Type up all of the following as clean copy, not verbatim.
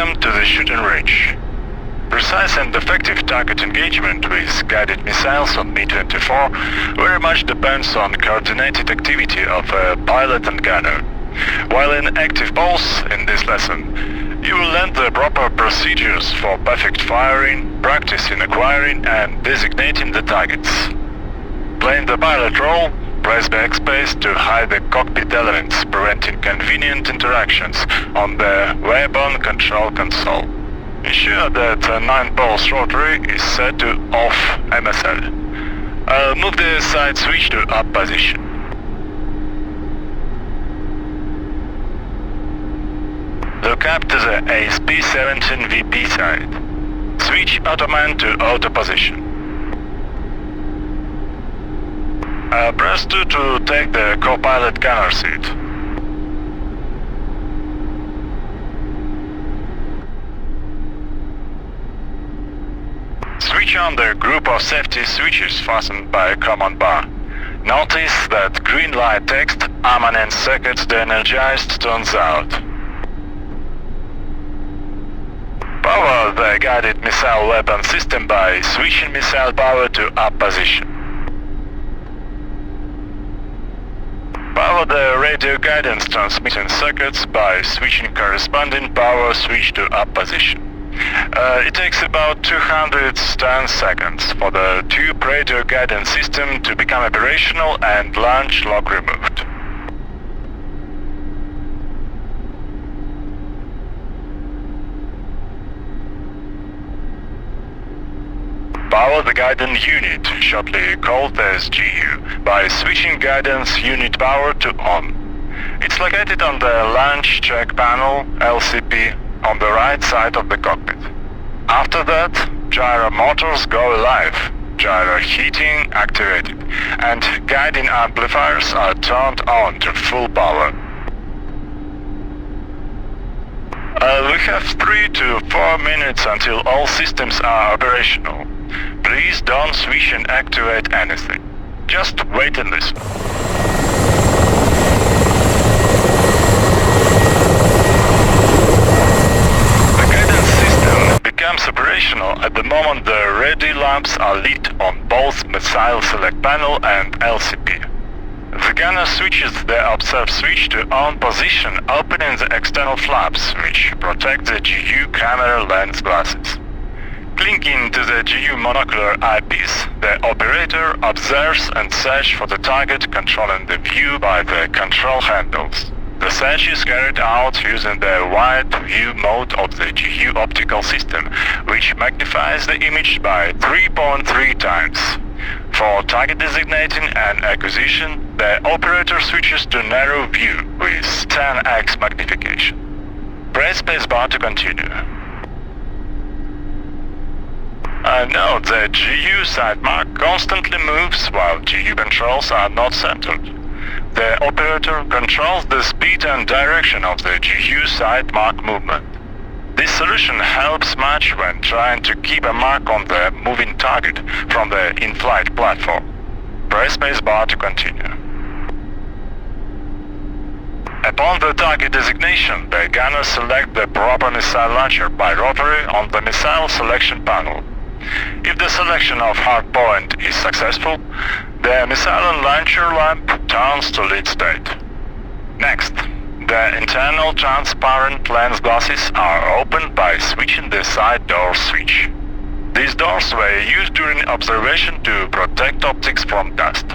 Welcome to the shooting range. Precise and effective target engagement with guided missiles on Mi-24 very much depends on coordinated activity of a pilot and gunner. While in active pose in this lesson, you will learn the proper procedures for perfect firing, practice in acquiring and designating the targets. Playing the pilot role, press backspace to hide the cockpit elements, preventing convenient interactions on the weapon control console. Ensure that the 9-pulse rotary is set to off MSL. Move the side switch to up position. Look up to the ASP-17VP side. Switch automan to auto position. Press 2 to take the co-pilot gunner seat. Switch on the group of safety switches fastened by a command bar. Notice that green light text "Permanent circuits de-energized" turns out. Power the guided missile weapon system by switching missile power to up position. Power the radio guidance transmitting circuits by switching corresponding power switch to up position. It takes about 210 seconds for the tube radio guidance system to become operational and launch lock removed. Power the guidance unit, shortly called as GU, by switching guidance unit power to on. It's located on the launch check panel, LCP, on the right side of the cockpit. After that, gyro motors go live, gyro heating activated, and guiding amplifiers are turned on to full power. We have 3 to 4 minutes until all systems are operational. Please don't switch and activate anything. Just wait and listen. The guidance system becomes operational at the moment the ready lamps are lit on both missile select panel and LCP. The gunner switches the observe switch to on position, opening the external flaps, which protect the GU camera lens glasses. Clinking to the GU monocular eyepiece, the operator observes and searches for the target, controlling the view by the control handles. The search is carried out using the wide view mode of the GU optical system, which magnifies the image by 3.3 times. For target designating and acquisition, the operator switches to narrow view with 10x magnification. Press spacebar to continue. Note that GU side mark constantly moves while GU controls are not centered. The operator controls the speed and direction of the GU side mark movement. This solution helps much when trying to keep a mark on the moving target from the in-flight platform. Press spacebar to continue. Upon the target designation, the gunner selects the proper missile launcher by rotary on the missile selection panel. If the selection of hard point is successful, the missile and launcher lamp turns to lit state. Next, the internal transparent lens glasses are opened by switching the side door switch. These doors were used during observation to protect optics from dust.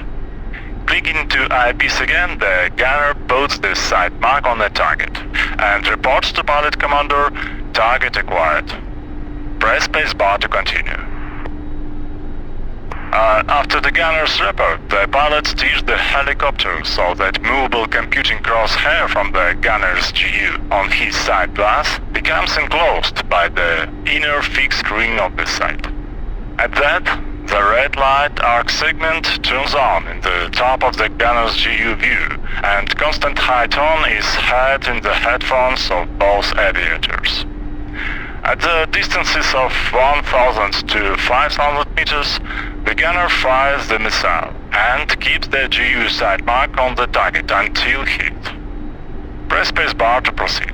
Clicking to eyepiece again, the gunner puts the side mark on the target and reports to pilot commander, target acquired. Press spacebar to continue. After the gunner's report, the pilot steers the helicopter so that movable computing crosshair from the gunner's GU on his side glass becomes enclosed by the inner fixed ring of the sight. At that, the red light arc segment turns on in the top of the gunner's GU view, and constant high tone is heard in the headphones of both aviators. At the distances of 1,000 to 5,000 meters, the gunner fires the missile and keeps the GU side mark on the target until hit. Press spacebar to proceed.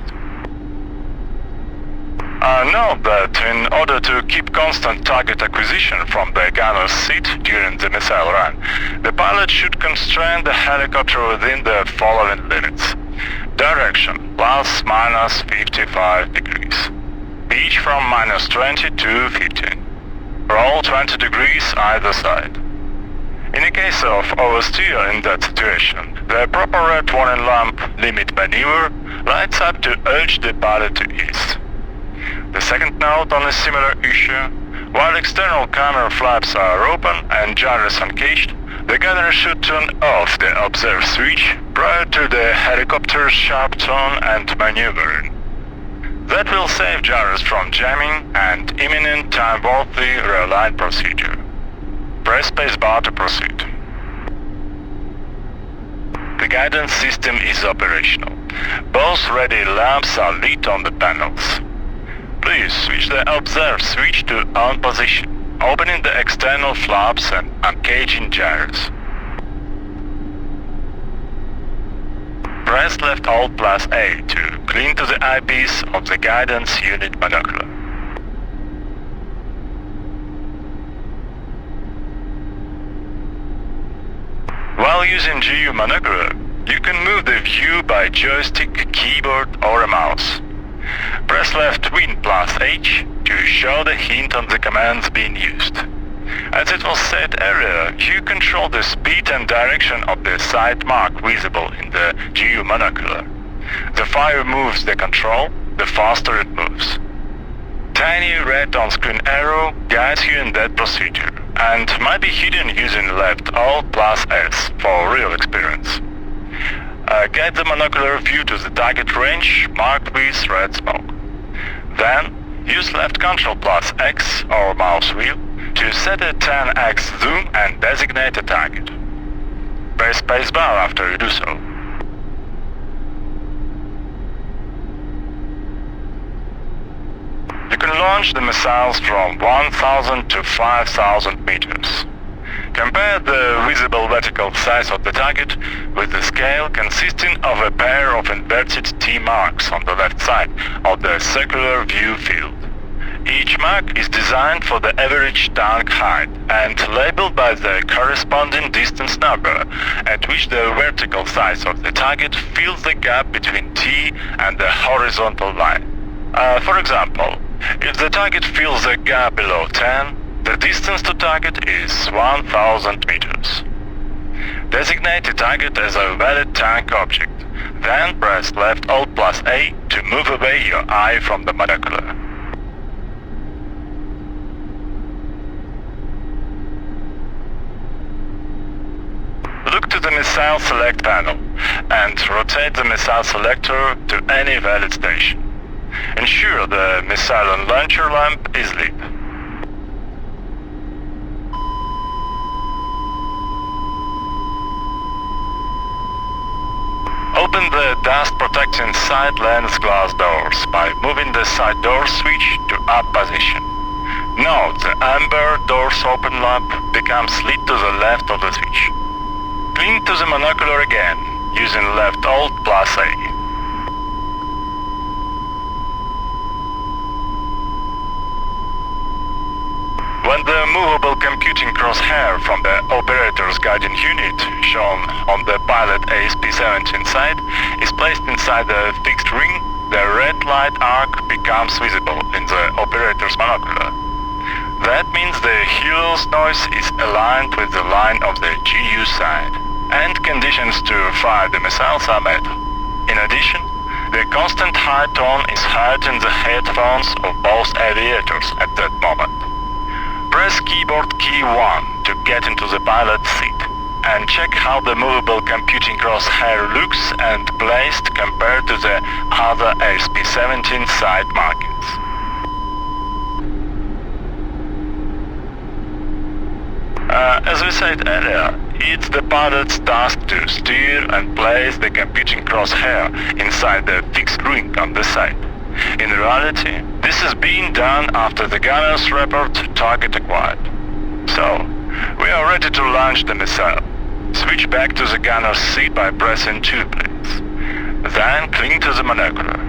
Note that in order to keep constant target acquisition from the gunner's seat during the missile run, the pilot should constrain the helicopter within the following limits. Direction, plus minus 55 degrees. Pitch from minus 20 to 15. Roll 20 degrees either side. In the case of oversteer in that situation, the proper red warning lamp limit maneuver lights up to urge the pilot to east. The second note on a similar issue, while external camera flaps are open and gyros uncaged, the gunner should turn off the observe switch prior to the helicopter's sharp turn and maneuvering. That will save gyros from jamming and imminent time-worthy real-line procedure. Press spacebar to proceed. The guidance system is operational. Both ready lamps are lit on the panels. Please switch the observe switch to on position, opening the external flaps and uncaging gyros. Press left Alt plus A to clean to the eyepiece of the guidance unit binocular. While using GU monocular, you can move the view by joystick, keyboard or a mouse. Press left Win plus H to show the hint on the commands being used. As it was said earlier, you control the speed and direction of the sight mark visible in the GU monocular. The fire moves the control, the faster it moves. Tiny red on-screen arrow guides you in that procedure, and might be hidden using left Alt plus S for real experience. Guide the monocular view to the target range marked with red smoke. Then, use left Ctrl plus X or mouse wheel to set a 10x zoom and designate a target. Press spacebar after you do so. You can launch the missiles from 1000 to 5000 meters. Compare the visible vertical size of the target with the scale consisting of a pair of inverted T marks on the left side of the circular view field. Each mark is designed for the average tank height and labeled by the corresponding distance number at which the vertical size of the target fills the gap between T and the horizontal line. For example, if the target fills a gap below 10, the distance to target is 1000 meters. Designate the target as a valid tank object, then press left Alt plus A to move away your eye from the monocular. Look to the Missile Select panel and rotate the missile selector to any valid station. Ensure the missile and launcher lamp is lit. Open the dust-protecting side lens glass doors by moving the side door switch to up position. Note the amber doors open lamp becomes lit to the left of the switch. Clean to the monocular again, using left Alt plus A. When the movable computing crosshair from the operator's guiding unit, shown on the pilot ASP-17 side, is placed inside the fixed ring, the red light arc becomes visible in the operator's monocular. That means the helo's noise is aligned with the line of the GU side, and conditions to fire the missiles are met. In addition, the constant high tone is heard in the headphones of both aviators at that moment. Press keyboard key 1 to get into the pilot seat, and check how the movable computing crosshair looks and placed compared to the other ASP-17 side markings. As we said earlier, it's the pilot's task to steer and place the computing crosshair inside the fixed ring on the side. In reality, this is being done after the gunner's report target acquired. So, we are ready to launch the missile. Switch back to the gunner's seat by pressing 2, please. Then cling to the monocular.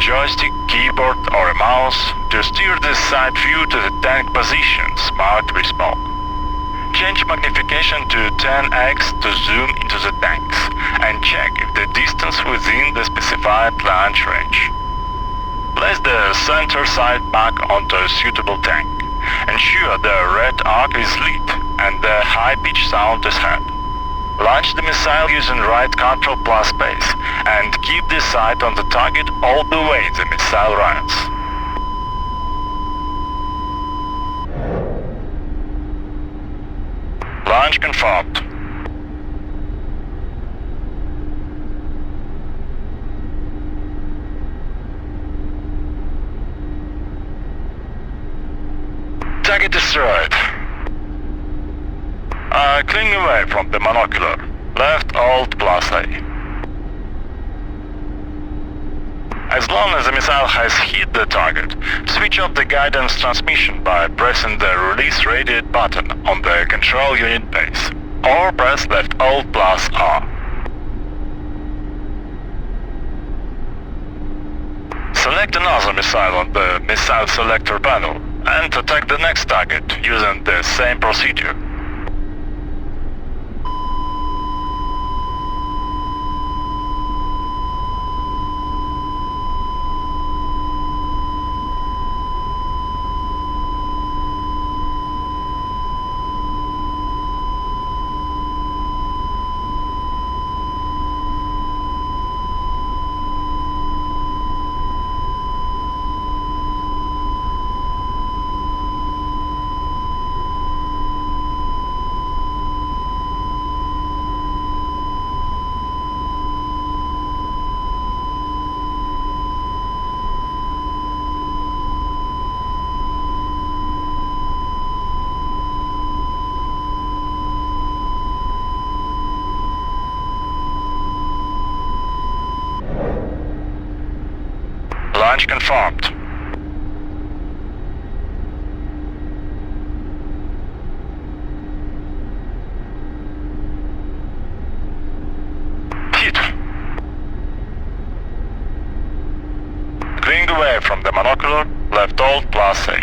joystick, keyboard or a mouse to steer the side view to the tank positions marked with smoke. Change magnification to 10x to zoom into the tanks and check if the distance within the specified launch range. Place the center side back onto a suitable tank. Ensure the red arc is lit and the high-pitched sound is heard. Launch the missile using right control plus space and keep the sight on the target all the way the missile runs. Launch confirmed. Target destroyed. Cling away from the monocular. Left Alt plus A. As long as the missile has hit the target, switch off the guidance transmission by pressing the release radiate button on the control unit base, or press left Alt plus R. Select another missile on the missile selector panel and attack the next target using the same procedure. Launch confirmed. Hit. Cling away from the monocular, left Alt plus A.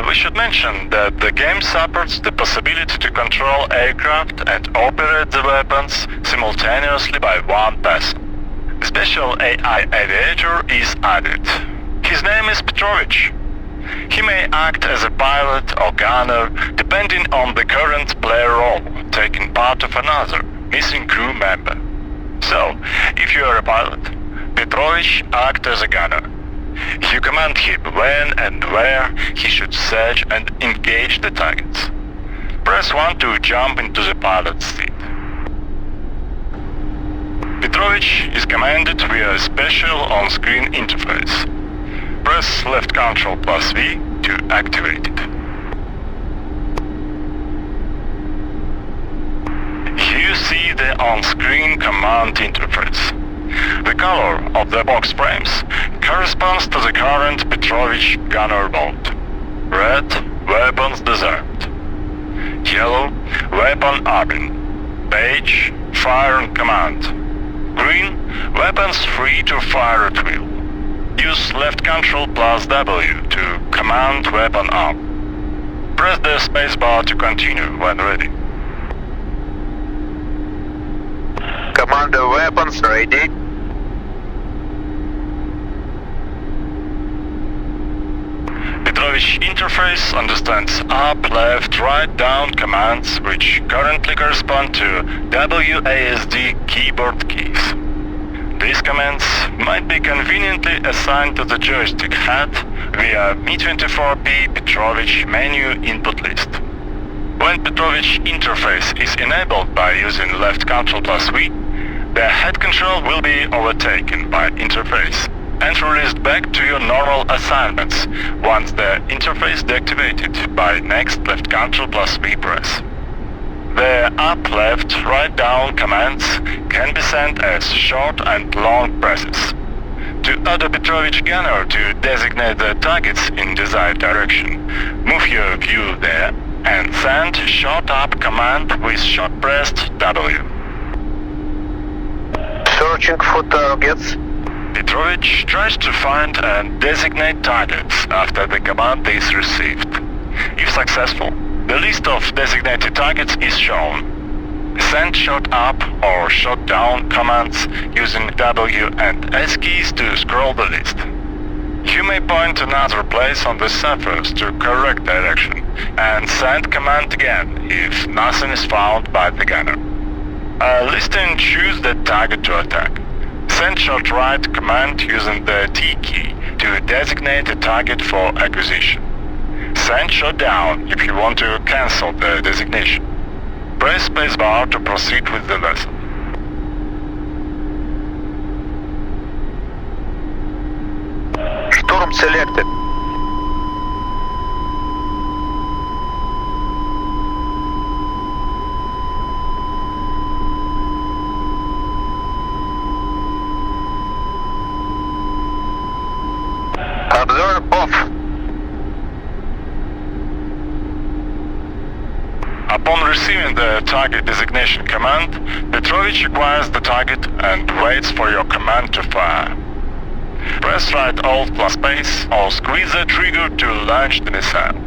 We should mention that the game supports the possibility to control aircraft and operate the weapons simultaneously by one person. The special AI aviator is added. His name is Petrovich. He may act as a pilot or gunner depending on the current player role, taking part of another missing crew member. So, if you are a pilot, Petrovich acts as a gunner. You command him when and where he should search and engage the targets. Press 1 to jump into the pilot's seat. Petrovich is commanded via a special on-screen interface. Press left Ctrl plus V to activate it. You see the on-screen command interface. The color of the box frames corresponds to the current Petrovich gunner mode. Red, weapons disarmed. Yellow, weapon arming. Beige, fire on command. Green, weapons free to fire at will. Use left Ctrl plus W to command weapon arm. Press the spacebar to continue when ready. Commander, weapons ready. Petrovich interface understands up, left, right, down commands which currently correspond to WASD keyboard keys. These commands might be conveniently assigned to the joystick head via Mi-24P Petrovich menu input list. When Petrovich interface is enabled by using left Ctrl plus V, the head control will be overtaken by interface and released back to your normal assignments once the interface deactivated by next left Ctrl plus V press. The up, left, right, down commands can be sent as short and long presses. To add a Petrovich gunner to designate the targets in desired direction, move your view there and send short up command with short pressed W. Searching for targets. Petrovich tries to find and designate targets after the command is received. If successful, the list of designated targets is shown. Send shot up or shot down commands using W and S keys to scroll the list. You may point another place on the surface to correct direction and send command again if nothing is found by the gunner. Listing choose the target to attack. Send shot right command using the T key to designate a target for acquisition. Send shot down if you want to cancel the designation. Press spacebar to proceed with the lesson. Storm selected. Observe off. Upon receiving the target designation command, Petrovich acquires the target and waits for your command to fire. Press right Alt plus space or squeeze the trigger to launch the missile.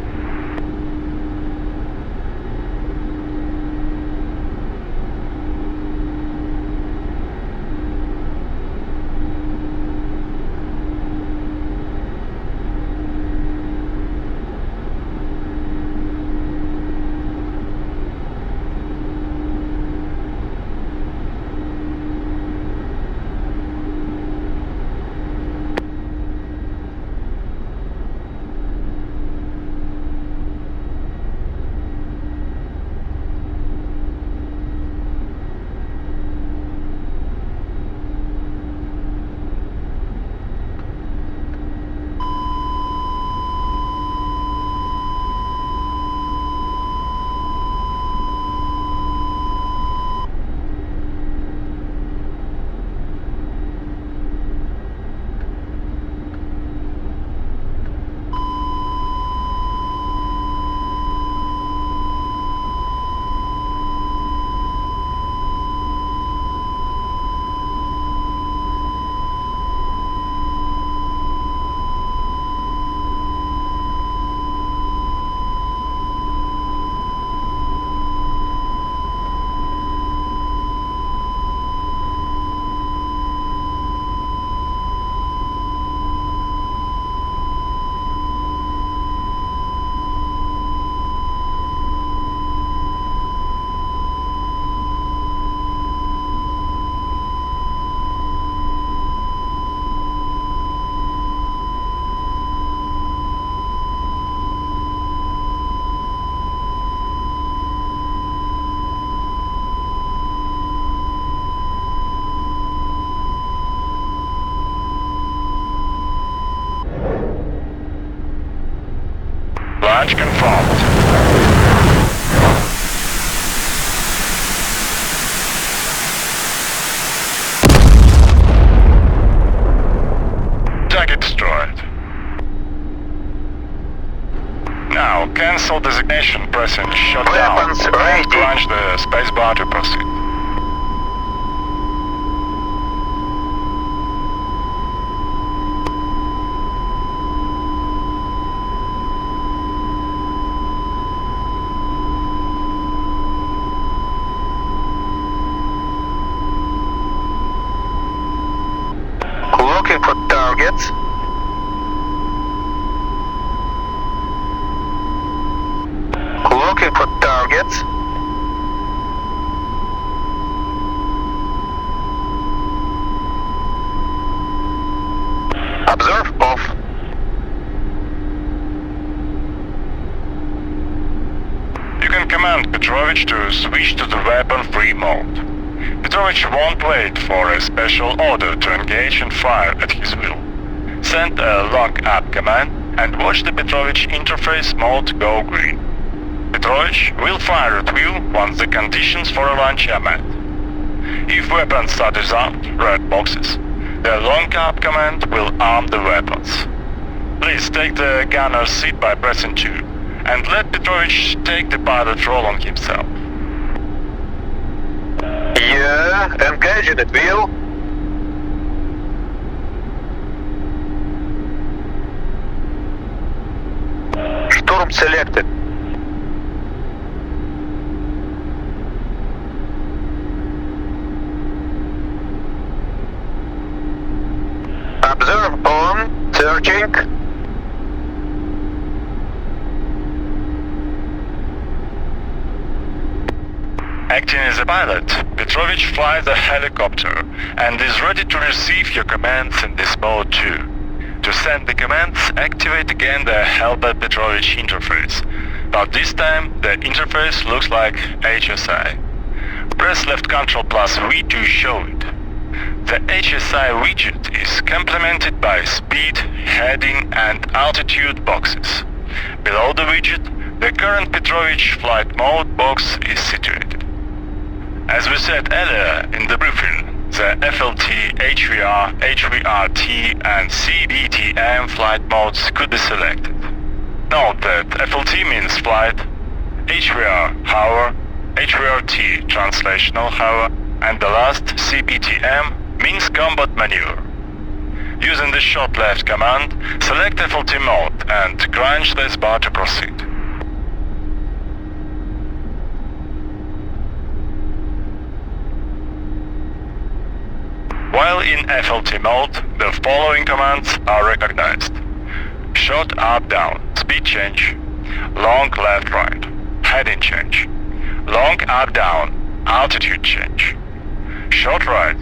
Launch confirmed. Target destroyed. Now cancel designation pressing shut down. Weapons ready. Plunge the spacebar to proceed. Looking for targets. Looking for targets. Observe off. You can command Petrovich to switch to the weapon-free mode. Petrovich won't wait for a special order to engage and fire at his will. Send a lock-up command and watch the Petrovich interface mode go green. Petrovich will fire at will once the conditions for a launch are met. If weapons are disarmed, red boxes, the lock-up command will arm the weapons. Please take the gunner's seat by pressing 2, and let Petrovich take the pilot role on himself. Yeah, engaging at will. Platform selected. Observe on, searching. Acting as a pilot, Petrovich flies a helicopter and is ready to receive your commands in this mode too. To send the commands, activate again the Helper Petrovich interface, but this time the interface looks like HSI. Press left Ctrl plus V to show it. The HSI widget is complemented by speed, heading and altitude boxes. Below the widget, the current Petrovich flight mode box is situated. As we said earlier in the briefing, the FLT, HVR, HVRT and CBTM flight modes could be selected. Note that FLT means flight, HVR hover, HVRT translational hover, and the last CBTM means combat maneuver. Using the short left command, select FLT mode and crunch the bar to proceed. While in FLT mode, the following commands are recognized. Short up-down, speed change. Long left-right, heading change. Long up-down, altitude change. Short right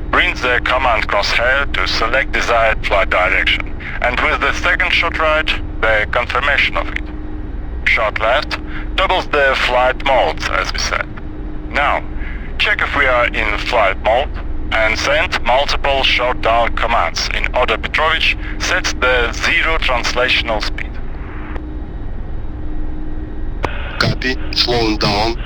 brings the command crosshair to select desired flight direction, and with the second short right, the confirmation of it. Short left toggles the flight modes, as we said. Now, check if we are in flight mode, and send multiple short down commands in order Petrovich sets the zero translational speed. Copy, slowing down.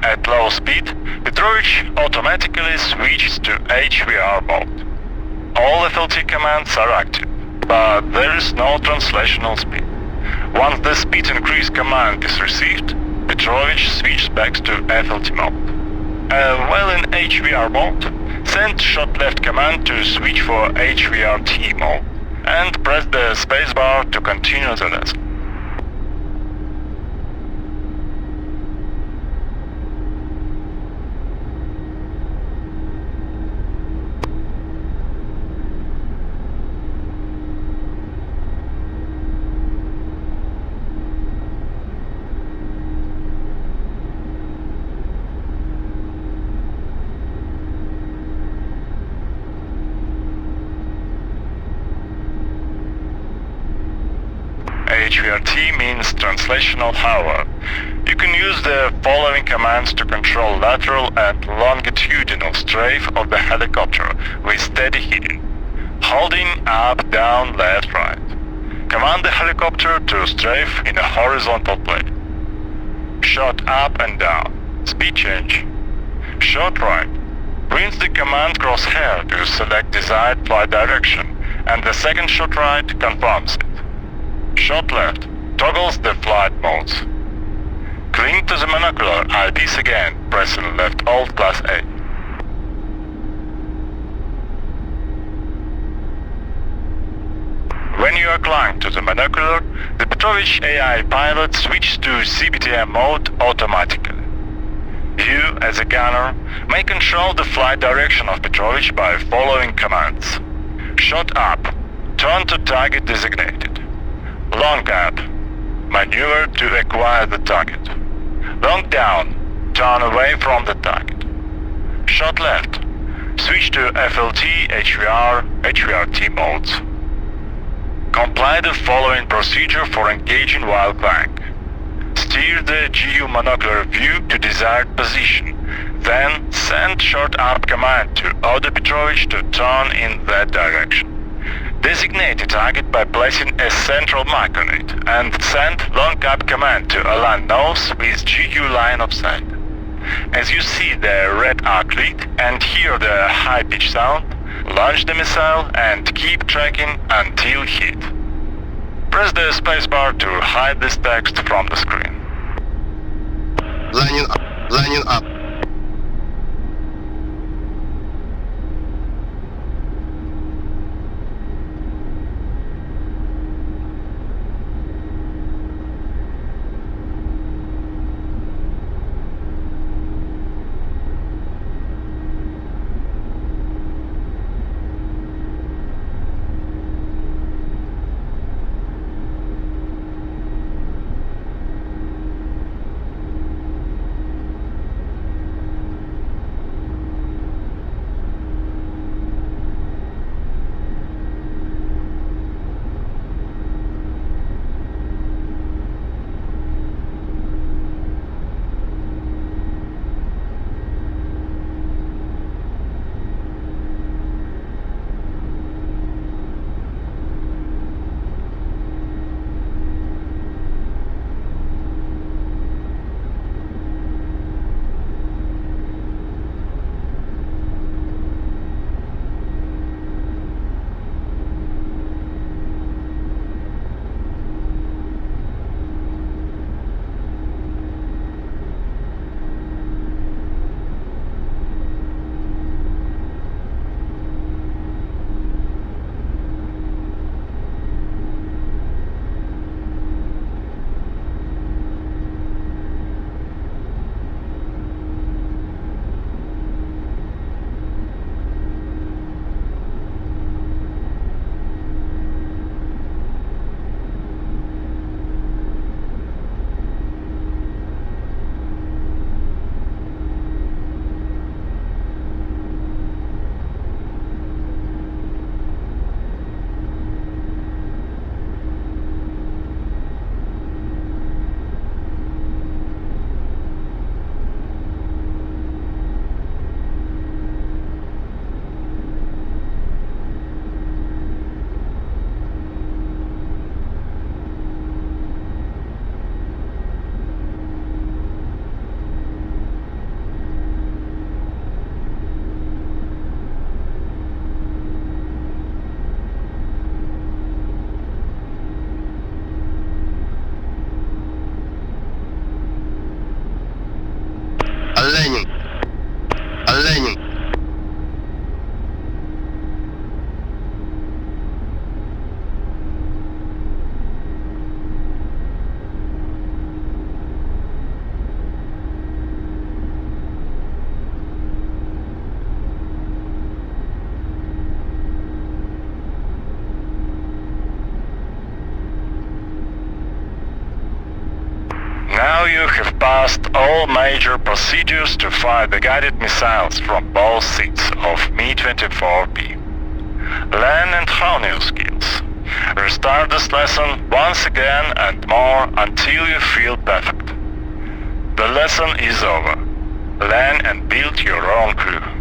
At low speed, Petrovich automatically switches to HVR mode. All FLT commands are active, but there is no translational speed. Once the speed increase command is received, Petrovich switches back to FLT mode. While in HVR mode, send short left command to switch for HVRT mode, and press the spacebar to continue the lesson. HVRT means translational hover. You can use the following commands to control lateral and longitudinal strafe of the helicopter with steady heading. Holding up, down, left, right. Command the helicopter to strafe in a horizontal plane. Short up and down. Speed change. Short right brings the command crosshair to select desired flight direction, and the second short right confirms it. Short left toggles the flight modes. Cling to the monocular eyepiece again, pressing left Alt plus A. When you are clung to the monocular, the Petrovich AI pilot switches to CBTM mode automatically. You, as a gunner, may control the flight direction of Petrovich by following commands. Short up, turn to target designated. Long up, maneuver to acquire the target. Long down, turn away from the target. Short left, switch to FLT, HVR, HVRT modes. Comply the following procedure for engaging while flying. Steer the GU monocular view to desired position, then send short up command to order Petrovich to turn in that direction. Designate a target by placing a central mark on it, and send long up command to align nose with GU line of sight. As you see the red arc lit and hear the high-pitched sound, launch the missile and keep tracking until hit. Press the spacebar to hide this text from the screen. Lining up. Lining up. Aligning. Aligning. Now you have passed all major procedures to fire the guided missiles from both seats of Mi-24P. Learn and hone your skills. Restart this lesson once again and more until you feel perfect. The lesson is over. Learn and build your own crew.